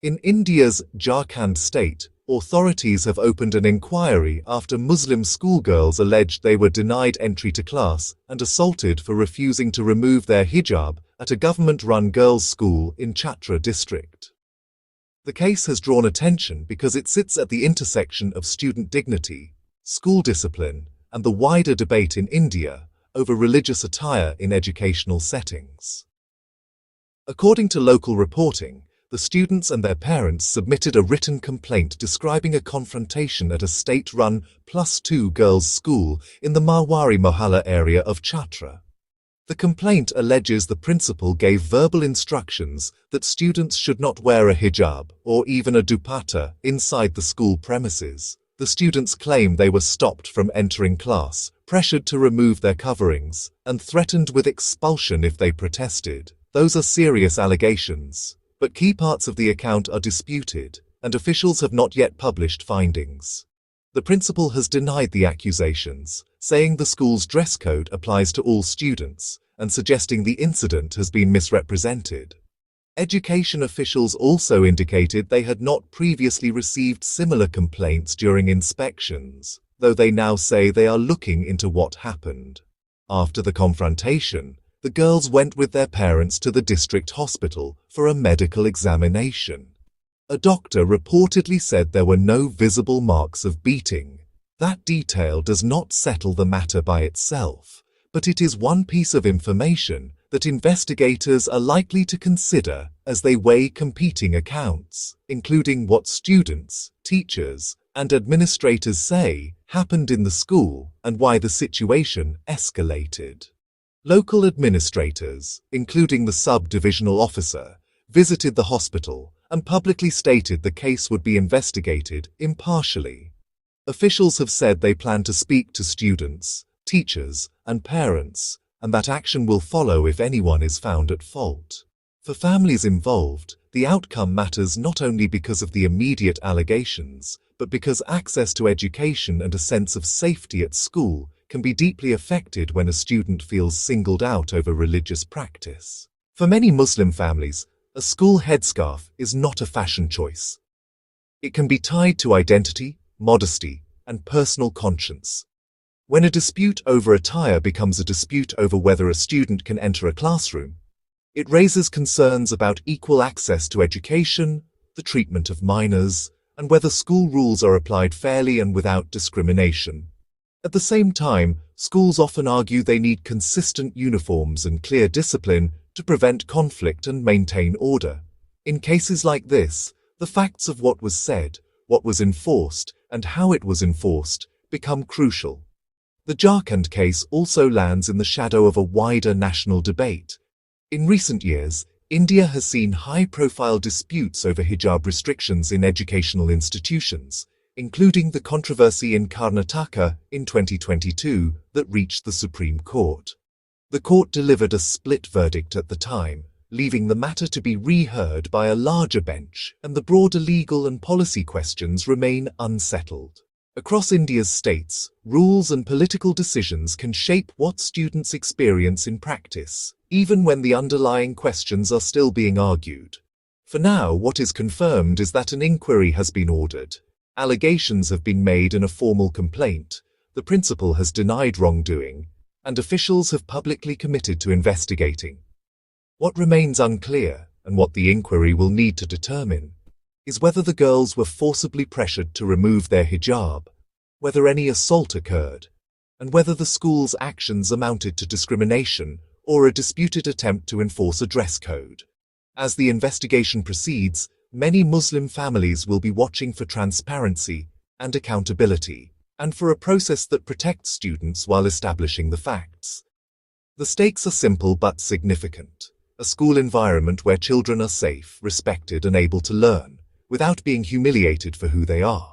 In India's Jharkhand state, authorities have opened an inquiry after Muslim schoolgirls alleged they were denied entry to class and assaulted for refusing to remove their hijab at a government-run girls' school in Chatra district. The case has drawn attention because it sits at the intersection of student dignity, school discipline, and the wider debate in India over religious attire in educational settings. According to local reporting, the students and their parents submitted a written complaint describing a confrontation at a state-run +2 girls' school in the Marwari Mohalla area of Chatra. The complaint alleges the principal gave verbal instructions that students should not wear a hijab or even a dupatta inside the school premises. The students claim they were stopped from entering class, pressured to remove their coverings, and threatened with expulsion if they protested. Those are serious allegations, but key parts of the account are disputed, and officials have not yet published findings. The principal has denied the accusations, saying the school's dress code applies to all students, and suggesting the incident has been misrepresented. Education officials also indicated they had not previously received similar complaints during inspections, though they now say they are looking into what happened. After the confrontation, the girls went with their parents to the district hospital for a medical examination. A doctor reportedly said there were no visible marks of beating. That detail does not settle the matter by itself, but it is one piece of information that investigators are likely to consider as they weigh competing accounts, including what students, teachers, and administrators say happened in the school and why the situation escalated. Local administrators, including the sub-divisional officer, visited the hospital and publicly stated the case would be investigated impartially. Officials have said they plan to speak to students, teachers, and parents, and that action will follow if anyone is found at fault. For families involved, the outcome matters not only because of the immediate allegations, but because access to education and a sense of safety at school can be deeply affected when a student feels singled out over religious practice. For many Muslim families, a school headscarf is not a fashion choice. It can be tied to identity, modesty, and personal conscience. When a dispute over attire becomes a dispute over whether a student can enter a classroom, it raises concerns about equal access to education, the treatment of minors, and whether school rules are applied fairly and without discrimination. At the same time, schools often argue they need consistent uniforms and clear discipline to prevent conflict and maintain order. In cases like this, the facts of what was said, what was enforced, and how it was enforced become crucial. The Jharkhand case also lands in the shadow of a wider national debate. In recent years, India has seen high-profile disputes over hijab restrictions in educational institutions, including the controversy in Karnataka in 2022 that reached the Supreme Court. The court delivered a split verdict at the time, leaving the matter to be reheard by a larger bench, and the broader legal and policy questions remain unsettled. Across India's states, rules and political decisions can shape what students experience in practice, even when the underlying questions are still being argued. For now, what is confirmed is that an inquiry has been ordered. Allegations have been made in a formal complaint, the principal has denied wrongdoing, and officials have publicly committed to investigating. What remains unclear, and what the inquiry will need to determine, is whether the girls were forcibly pressured to remove their hijab, whether any assault occurred, and whether the school's actions amounted to discrimination or a disputed attempt to enforce a dress code. As the investigation proceeds, many Muslim families will be watching for transparency and accountability, and for a process that protects students while establishing the facts. The stakes are simple but significant: a school environment where children are safe, respected, and able to learn, without being humiliated for who they are.